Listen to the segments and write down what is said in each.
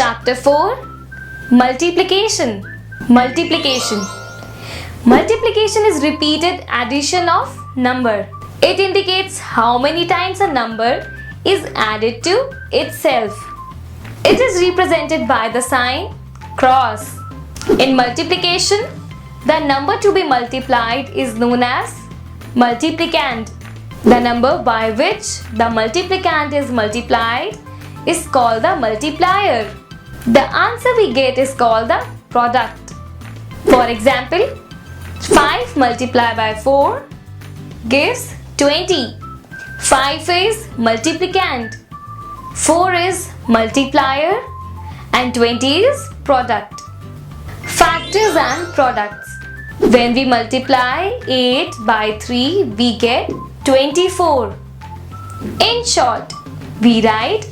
Chapter 4. Multiplication. Multiplication. Multiplication is repeated addition of number. It indicates how many times a number is added to itself. It is represented by the sign cross. In multiplication, the number to be multiplied is known as multiplicand. The number by which the multiplicand is multiplied is called the multiplier. The answer we get is called the product. For example, 5 multiplied by 4 gives 20. 5 is multiplicand, 4 is multiplier, and 20 is product. Factors and products. When we multiply 8 by 3, we get 24. In short, we write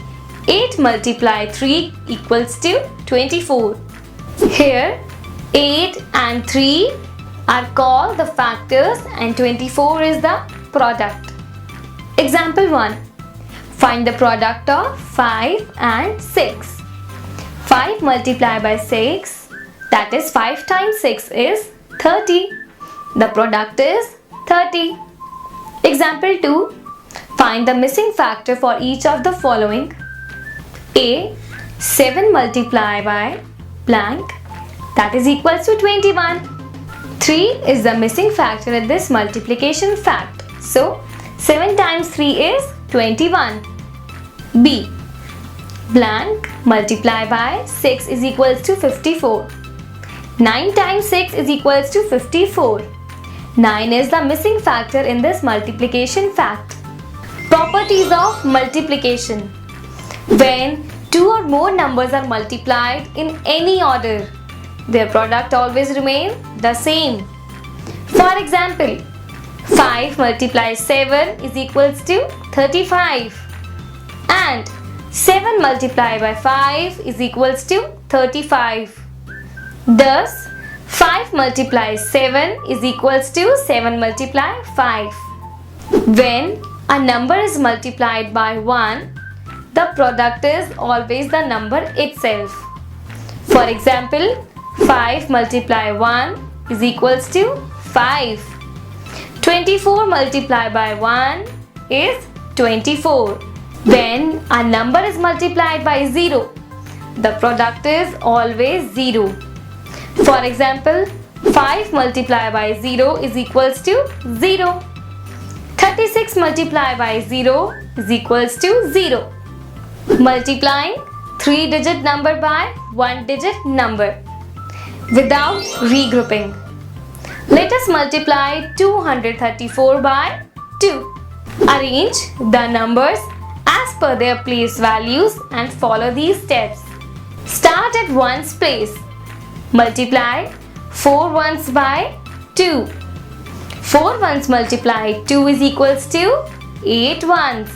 8 multiplied 3 equals to 24. Here, 8 and 3 are called the factors and 24 is the product. Example 1. Find the product of 5 and 6. 5 multiplied by 6, that is 5 times 6 is 30. The product is 30. Example 2. Find the missing factor for each of the following. A. 7 multiplied by blank, that is equals to 21. 3 is the missing factor in this multiplication fact. So, 7 times 3 is 21. B. Blank multiplied by 6 is equals to 54. 9 times 6 is equals to 54. 9 is the missing factor in this multiplication fact. Properties of multiplication. When two or more numbers are multiplied in any order, their product always remains the same. For example, 5 multiplied 7 is equals to 35 and 7 multiplied by 5 is equals to 35. Thus, 5 multiplied 7 is equals to 7 multiplied 5. When a number is multiplied by 1, the product is always the number itself. For example, 5 multiplied 1 is equals to 5. 24 multiplied by 1 is 24. When a number is multiplied by 0, the product is always 0. For example, 5 multiplied by 0 is equals to 0. 36 multiplied by 0 is equals to 0. Multiplying 3-digit number by 1-digit number without regrouping. Let us multiply 234 by 2. Arrange the numbers as per their place values and follow these steps. Start at ones place. Multiply 4 ones by 2. 4 ones multiplied 2 is equals to 8 ones.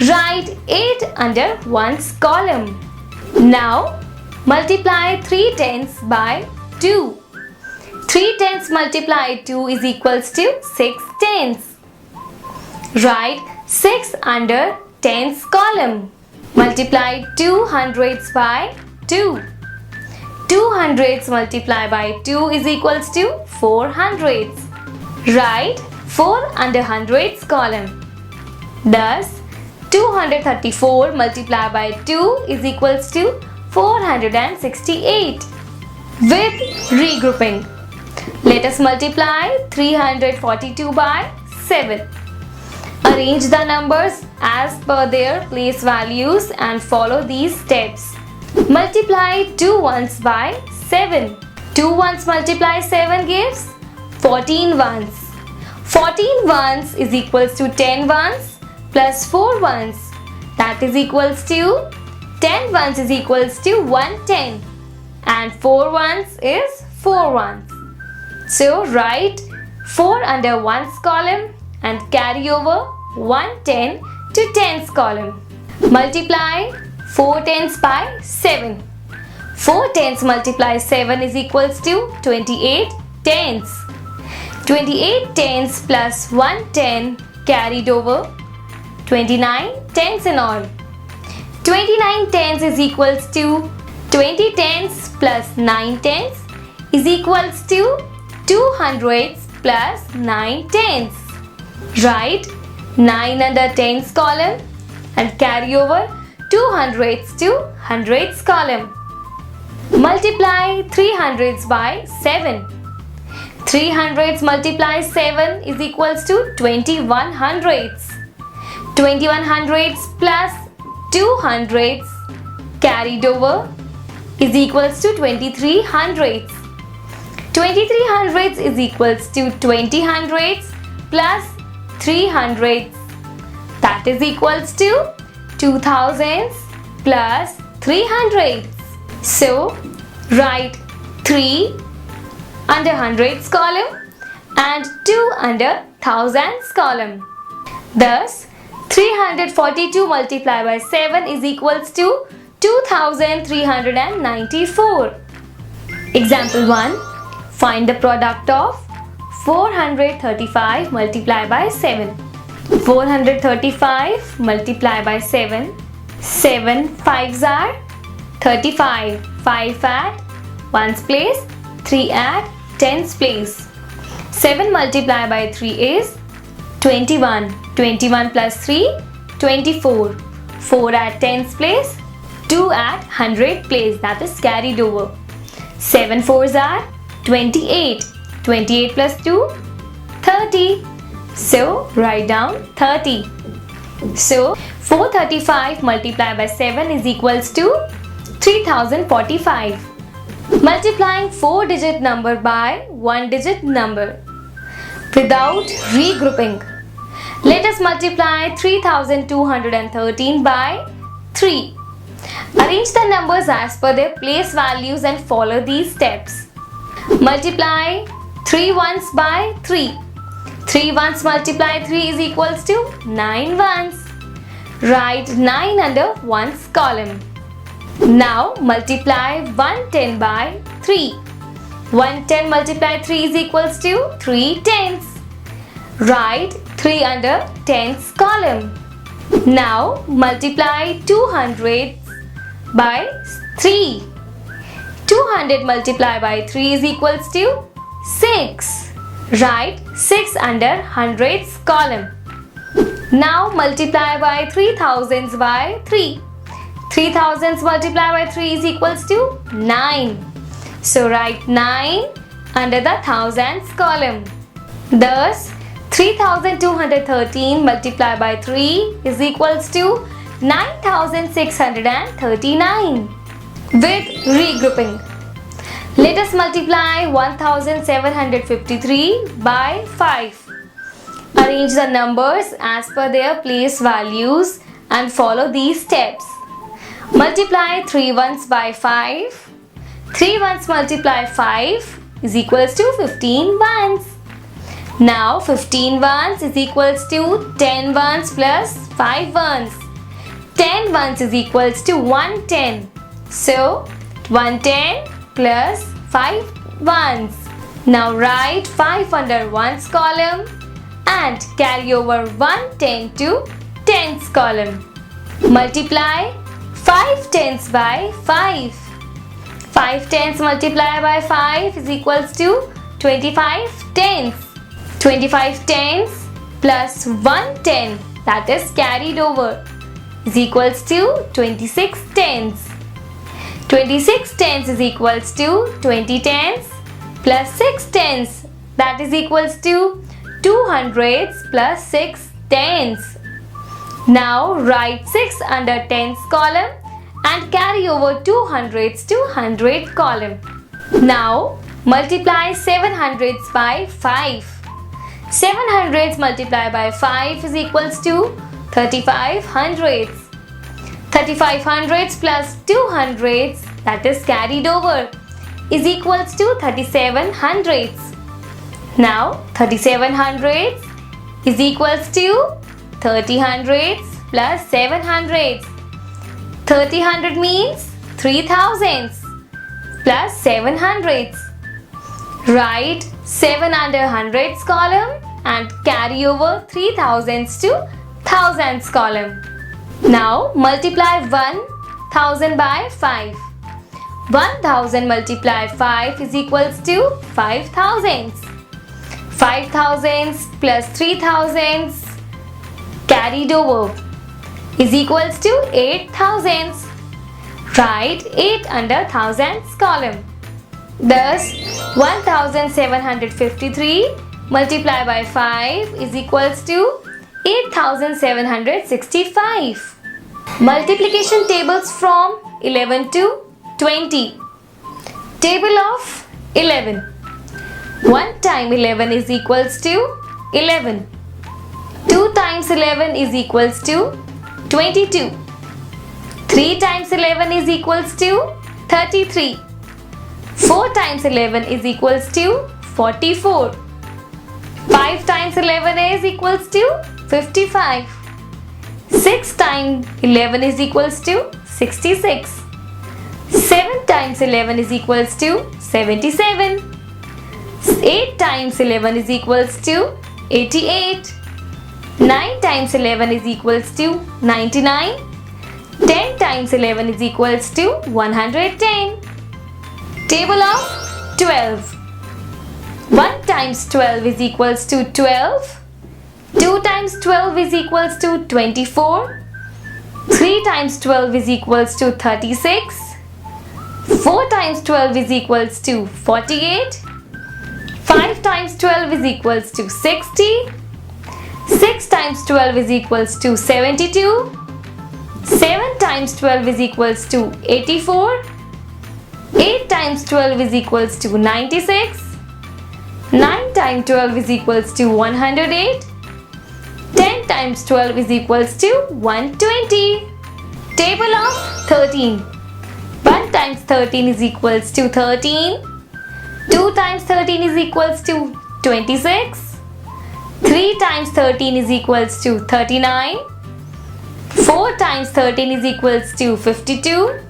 Write 8 under ones column. Now multiply 3 tens by 2. 3 tens multiplied 2 is equals to 6 tens. Write 6 under tens column. Multiply 2 hundredths by 2. 2 hundredths multiplied by 2 is equals to 4 hundredths. Write 4 under hundredths column. Thus, 234 multiplied by 2 is equals to 468. With regrouping, let us multiply 342 by 7. Arrange the numbers as per their place values and follow these steps. Multiply 2 ones by 7. 2 ones multiply 7 gives 14 ones. 14 ones is equals to 10 ones plus 4 ones, that is equals to 10 ones is equals to 110 and 4 ones is 4 ones. So write 4 under ones column and carry over 110 to tens column. Multiply 4 tens by 7. 4 tens multiply 7 is equals to 28 tens. 28 tens plus 110 carried over 29 tens in all. 29 tens is equals to 20 tens plus 9 tens is equals to 2 hundreds plus 9 tens. Write 9 under tens column and carry over 2 hundreds to hundreds column. Multiply 3 hundreds by 7. 3 hundreds multiply 7 is equals to 21 hundreds. 21 hundreds plus 2 hundreds carried over is equals to 23 hundreds. 23 hundreds is equals to 20 hundreds plus 3 hundreds, that is equals to 2 thousands plus 3 hundreds. So write 3 under hundreds column and 2 under thousands column. Thus 342 multiplied by 7 is equals to 2394. Example 1. Find the product of 435 multiplied by 7. 435 multiplied by 7. 7 5s are 35. 5 at 1's place, 3 at 10's place. 7 multiplied by 3 is 21. 21 plus 3, 24. 4 at 10's place, 2 at 100 place, that is carried over. 7 4s are 28. 28 plus 2, 30. So write down 30. So 435 multiplied by 7 is equals to 3045. Multiplying 4-digit number by 1-digit number without regrouping. Let us multiply 3213 by 3. Arrange the numbers as per their place values and follow these steps. Multiply 3 ones by 3. 3 ones multiply 3 is equals to 9 ones. Write 9 under ones column. Now multiply 110 by 3. 110 multiply 3 is equals to 3 tenths. Write 3 under tens column. Now multiply 200 by 3. 200 multiplied by 3 is equals to 6. Write 6 under hundreds column. Now multiply by 3000s by 3. 3000s multiplied by 3 is equals to 9. So write 9 under the thousands column. Thus 3213 multiplied by 3 is equals to 9639 with regrouping. Let us multiply 1753 by 5. Arrange the numbers as per their place values and follow these steps. Multiply 3 ones by 5. 3 ones multiply 5 is equals to 15 ones. Now 15 ones is equals to 10 ones plus 5 ones. 10 ones is equals to 110. So 110 plus 5 ones. Now write 5 under ones column and carry over 110 to tens column. Multiply 5 tens by 5. 5 tens multiplied by 5 is equals to 25 tens. 25 tens plus 110, that is carried over, is equals to 26 tens. 26 tens is equals to 20 tens plus 6 tens, that is equals to 200s plus 6 tens. Now write 6 under tens column and carry over 200s to 100 column. Now multiply 700s by 5. 700s multiplied by 5 is equals to 35 hundreds. 35 hundreds plus 200s, that is carried over, is equals to 37 hundreds. Now 37 hundreds is equals to 30 hundreds plus 7 hundreds. 30 hundred means 3000s plus 7 hundreds. Write 7 under hundreds column and carry over 3000s to thousands column. Now multiply 1000 by 5. 1000 multiplied 5 is equals to 5000. 5000 plus 3000 carried over is equals to 8000. Write 8 under thousands column. Thus 1753 multiplied by 5 is equals to 8765. Multiplication tables from 11 to 20. Table of 11. 1 times 11 is equals to 11. 2 times 11 is equals to 22. 3 times 11 is equals to 33. 4 times 11 is equals to 44. 5 times 11 is equals to 55. 6 times 11 is equals to 66. 7 times 11 is equals to 77. 8 times 11 is equals to 88. 9 times 11 is equals to 99. 10 times 11 is equals to 110. Table of 12. 1 times 12 is equals to 12. 2 times 12 is equals to 24. 3 times 12 is equals to 36. 4 times 12 is equals to 48. 5 times 12 is equals to 60. 6 times 12 is equals to 72. 7 times 12 is equals to 84. 8 times 12 is equals to 96. 9 times 12 is equals to 108. 10 times 12 is equals to 120. Table of 13. 1 times 13 is equals to 13. 2 times 13 is equals to 26. 3 times 13 is equals to 39. 4 times 13 is equals to 52.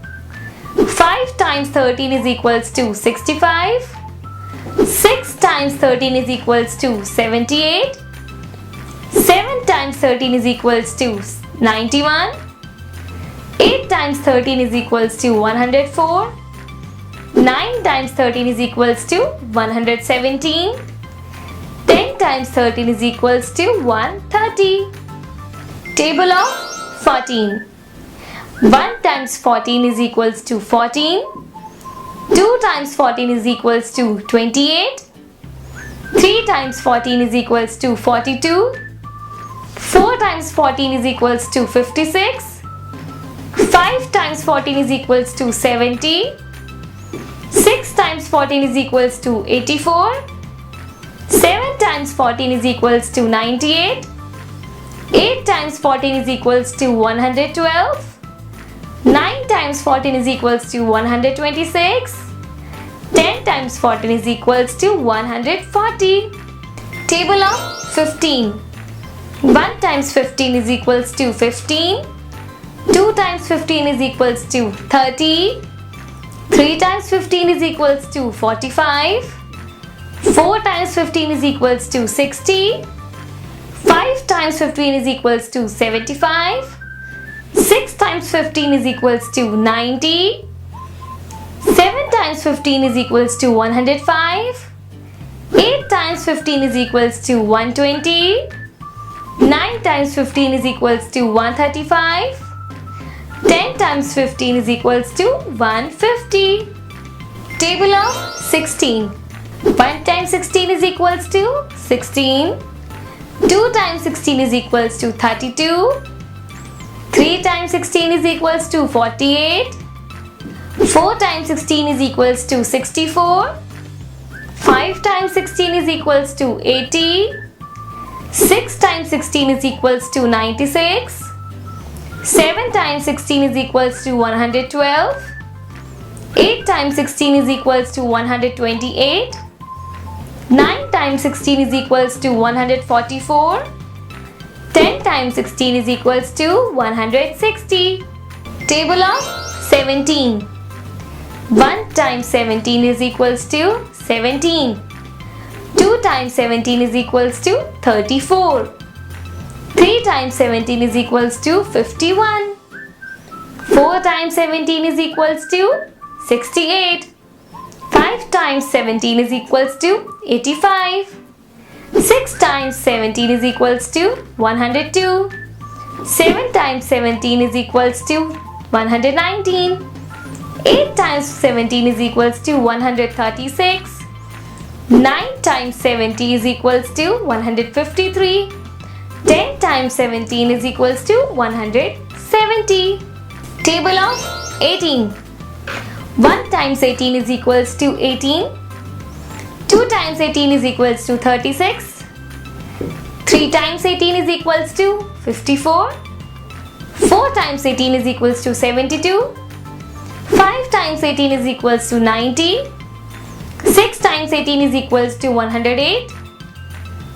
5 times 13 is equals to 65. 6 times 13 is equals to 78. 7 times 13 is equals to 91. 8 times 13 is equals to 104. 9 times 13 is equals to 117. 10 times 13 is equals to 130. Table of 14. 1 times 14 is equals to 14. 2 times 14 is equals to 28. 3 times 14 is equals to 42. 4 times 14 is equals to 56. 5 times 14 is equals to 70. 6 times 14 is equals to 84. 7 times 14 is equals to 98. 8 times 14 is equals to 112. 9 times 14 is equals to 126. 10 times 14 is equals to 140. Table of 15. 1 times 15 is equals to 15. 2 times 15 is equals to 30. 3 times 15 is equals to 45. 4 times 15 is equals to 60. 5 times 15 is equals to 75. 6 times 15 is equals to 90. 7 times 15 is equals to 105. 8 times 15 is equals to 120. 9 times 15 is equals to 135. 10 times 15 is equals to 150. Table of 16. 1 times 16 is equals to 16. 2 times 16 is equals to 32. 3 times 16 is equals to 48. 4 times 16 is equals to 64. 5 times 16 is equals to 80. 6 times 16 is equals to 96. 7 times 16 is equals to 112. 8 times 16 is equals to 128. 9 times 16 is equals to 144. 10 times 16 is equals to 160. Table of 17. 1 times 17 is equals to 17. 2 times 17 is equals to 34. 3 times 17 is equals to 51. 4 times 17 is equals to 68. 5 times 17 is equals to 85. 6 times 17 is equals to 102. 7 times 17 is equals to 119. 8 times 17 is equals to 136. 9 times 70 is equals to 153. 10 times 17 is equals to 170. Table of 18. 1 times 18 is equals to 18. 2 times 18 is equals to 36. 3 times 18 is equals to 54. 4 times 18 is equals to 72. 5 times 18 is equals to 90. 6 times 18 is equals to 108.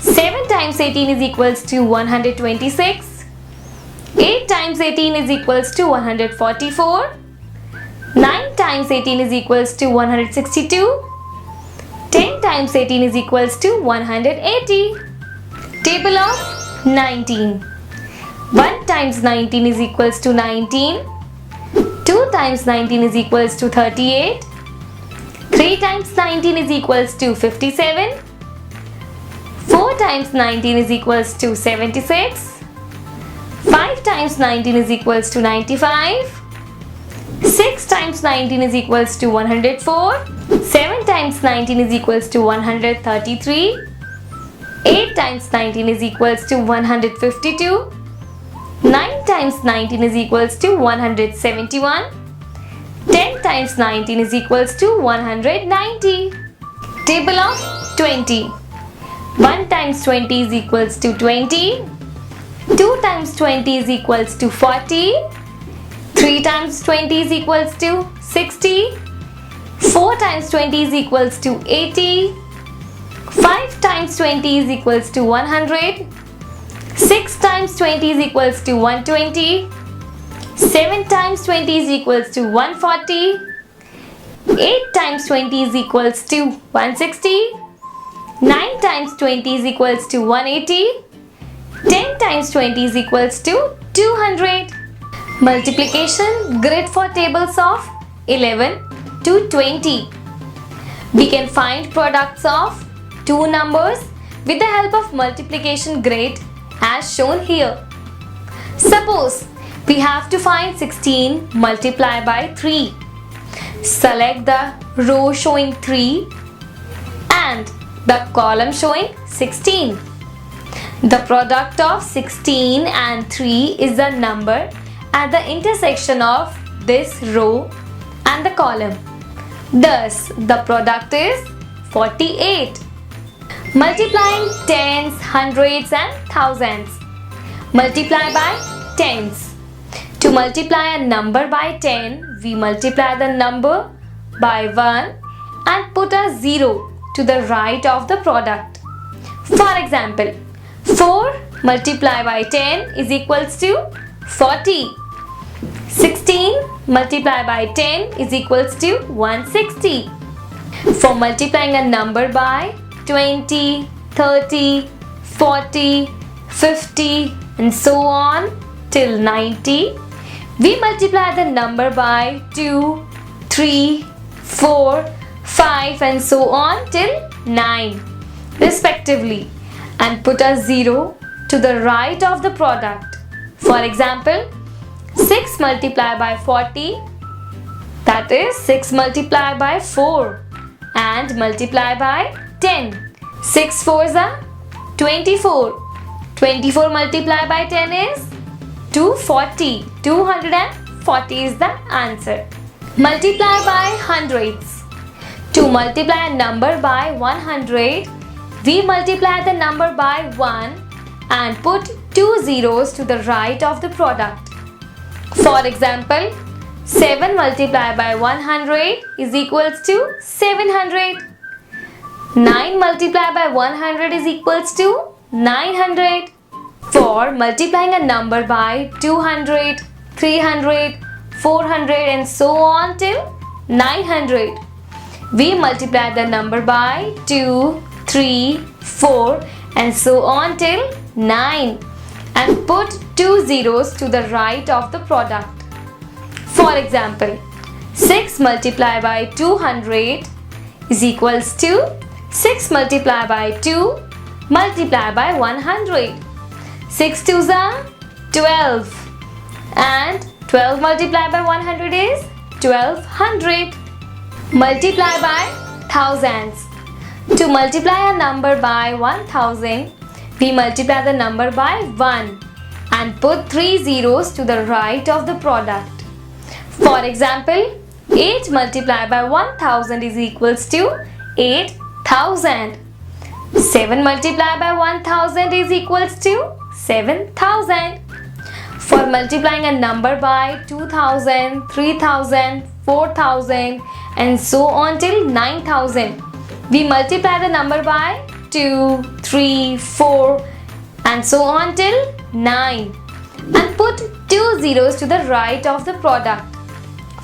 7 times 18 is equals to 126. 8 times 18 is equals to 144. 9 times 18 is equals to 162. 10 times 18 is equals to 180. Table of 19. 1 times 19 is equals to 19. 2 times 19 is equals to 38. 3 times 19 is equals to 57. 4 times 19 is equals to 76. 5 times 19 is equals to 95. 6 times 19 is equals to 104. 7 times 19 is equals to 133. 8 times 19 is equals to 152. 9 times 19 is equals to 171. 10 times 19 is equals to 190. Table of 20. 1 times 20 is equals to 20. 2 times 20 is equals to 40. 3 times 20 is equals to 60. 4 times 20 is equals to 80. 5 times 20 is equals to 100. 6 times 20 is equals to 120. 7 times 20 is equals to 140. 8 times 20 is equals to 160. 9 times 20 is equals to 180. 10 times 20 is equals to 200. Multiplication grid for tables of 11 to 20. We can find products of two numbers with the help of multiplication grid as shown here. Suppose we have to find 16 multiplied by 3. Select the row showing 3 and the column showing 16. The product of 16 and 3 is the number at the intersection of this row and the column. Thus, the product is 48. Multiplying tens, hundreds and thousands. Multiply by tens. To multiply a number by 10, we multiply the number by 1 and put a 0 to the right of the product. For example, 4 multiplied by 10 is equals to 40. 16 multiplied by 10 is equals to 160. For multiplying a number by 20, 30, 40, 50 and so on till 90, we multiply the number by 2, 3, 4, 5 and so on till 9 respectively and put a 0 to the right of the product. For example, 6 multiplied by 40, that is 6 multiplied by 4 and multiply by 10. 6 4s are 24. 24 multiplied by 10 is 240. 240 is the answer. Multiply by hundreds. To multiply a number by 100, we multiply the number by 1 and put 2 zeros to the right of the product. For example, 7 multiplied by 100 is equals to 700. 9 multiplied by 100 is equals to 900. For multiplying a number by 200, 300, 400 and so on till 900, we multiply the number by 2, 3, 4 and so on till 9 and put two zeros to the right of the product. For example, 6 multiplied by 200 is equals to 6 multiplied by 2 multiplied by 100. 6 twos are 12 and 12 multiplied by 100 is 1200. Multiply by thousands. To multiply a number by 1000, we multiply the number by 1 and put 3 zeros to the right of the product. For example, 8 multiplied by 1000 is equals to 8000. 7 multiplied by 1000 is equals to 7000. For multiplying a number by 2000, 3000, 4000 and so on till 9000, we multiply the number by 2, 3, 4 and so on till 9 and put 2 zeros to the right of the product.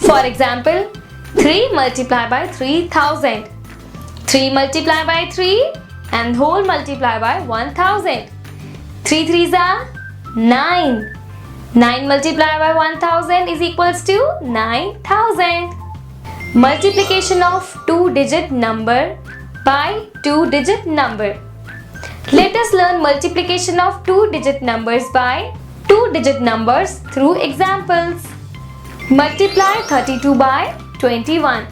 For example, 3 multiplied by 3000, 3 multiplied by 3 and whole multiply by 1000. 3 threes are 9. 9 multiplied by 1000 is equals to 9000. Multiplication of two-digit number by two-digit number. Let us learn multiplication of two-digit numbers by two-digit numbers through examples. Multiply 32 by 21.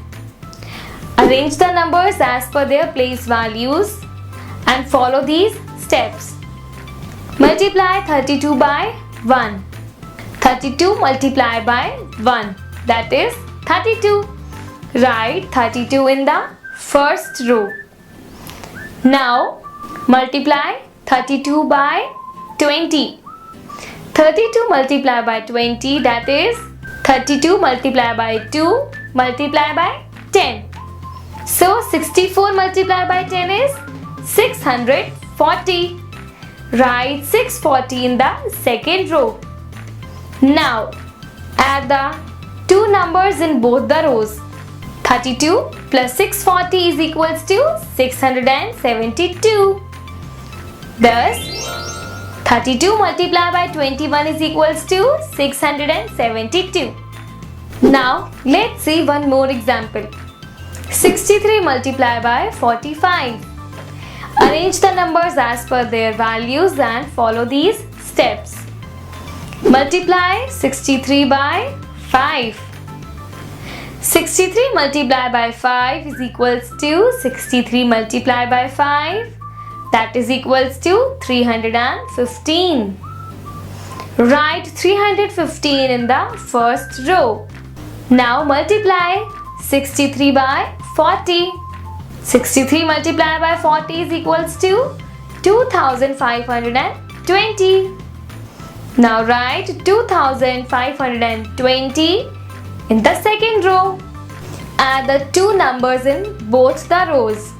Arrange the numbers as per their place values and follow these steps. Multiply 32 by 1. 32 multiplied by 1, that is 32. Write 32 in the first row. Now multiply 32 by 20. 32 multiplied by 20, that is 32 multiplied by 2 multiplied by 10. So 64 multiplied by 10 is 640. Write 640 in the second row. Now add the two numbers in both the rows. 32 plus 640 is equals to 672. Thus 32 multiplied by 21 is equals to 672. Now let's see one more example. 63 multiplied by 45. Arrange the numbers as per their values and follow these steps. Multiply 63 by 5. 63 multiplied by 5 is equals to 63 multiplied by 5, that is equals to 315. Write 315 in the first row. Now multiply 63 by 40. 63 multiplied by 40 is equals to 2520. Now write 2520 in the second row. Add the two numbers in both the rows.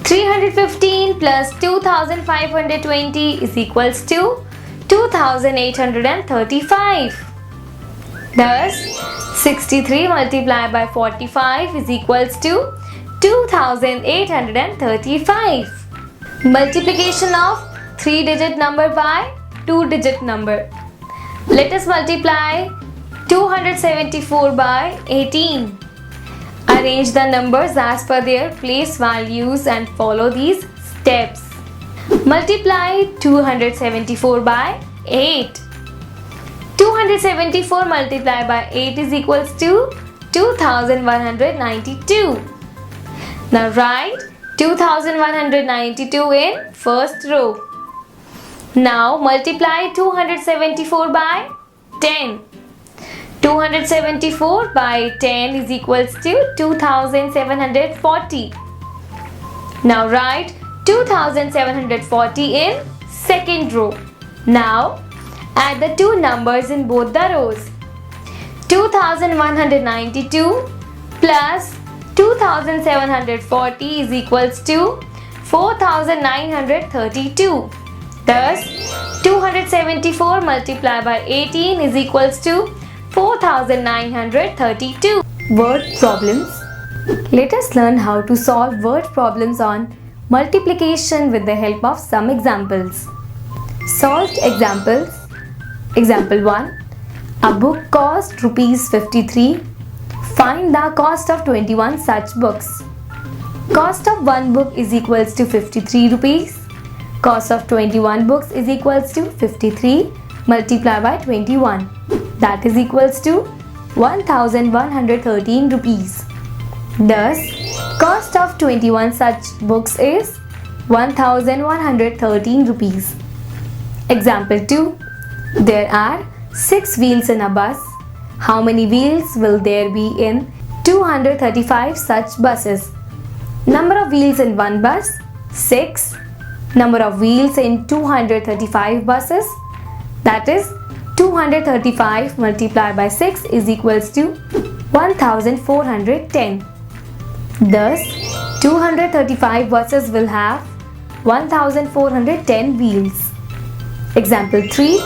315 plus 2520 is equals to 2835. Thus 63 multiplied by 45 is equals to 2835. Multiplication of three-digit number by two-digit number. Let us multiply 274 by 18. Arrange the numbers as per their place values and follow these steps. Multiply 274 by 8. 274 multiplied by 8 is equals to 2192. Now write 2192 in first row. Now multiply 274 by 10. 274 by 10 is equals to 2740. Now write 2740 in second row. Now add the two numbers in both the rows. 2192 plus 2740 is equals to 4932. Thus 274 multiplied by 18 is equals to 4932. Word problems. Let us learn how to solve word problems on multiplication with the help of some examples. Solved examples. Example 1. A book cost rupees 53. Find the cost of 21 such books. Cost of one book is equals to 53 rupees. Cost of 21 books is equals to 53 multiplied by 21. That is equals to 1113 rupees. Thus, cost of 21 such books is 1113 rupees. Example 2. There are 6 wheels in a bus. How many wheels will there be in 235 such buses? Number of wheels in one bus, 6. Number of wheels in 235 buses, that is 235 multiplied by 6 is equals to 1410. Thus, 235 buses will have 1410 wheels. Example 3.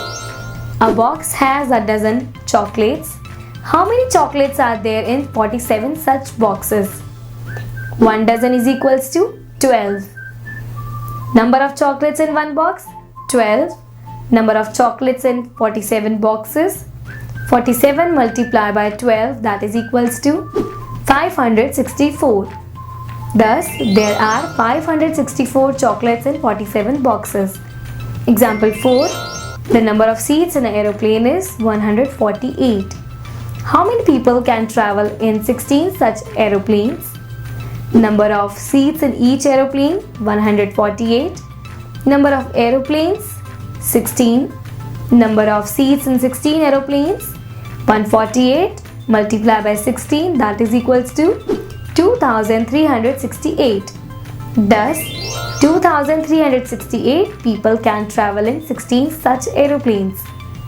A box has a dozen chocolates. How many chocolates are there in 47 such boxes? 1 dozen is equals to 12. Number of chocolates in one box, 12. Number of chocolates in 47 boxes, 47 multiplied by 12, that is equals to 564. Thus, there are 564 chocolates in 47 boxes. Example 4. The number of seats in an aeroplane is 148. How many people can travel in 16 such aeroplanes? Number of seats in each aeroplane, 148. Number of aeroplanes, 16. Number of seats in 16 aeroplanes, 148 multiplied by 16, that is equals to 2368. Thus, 2368 people can travel in 16 such aeroplanes.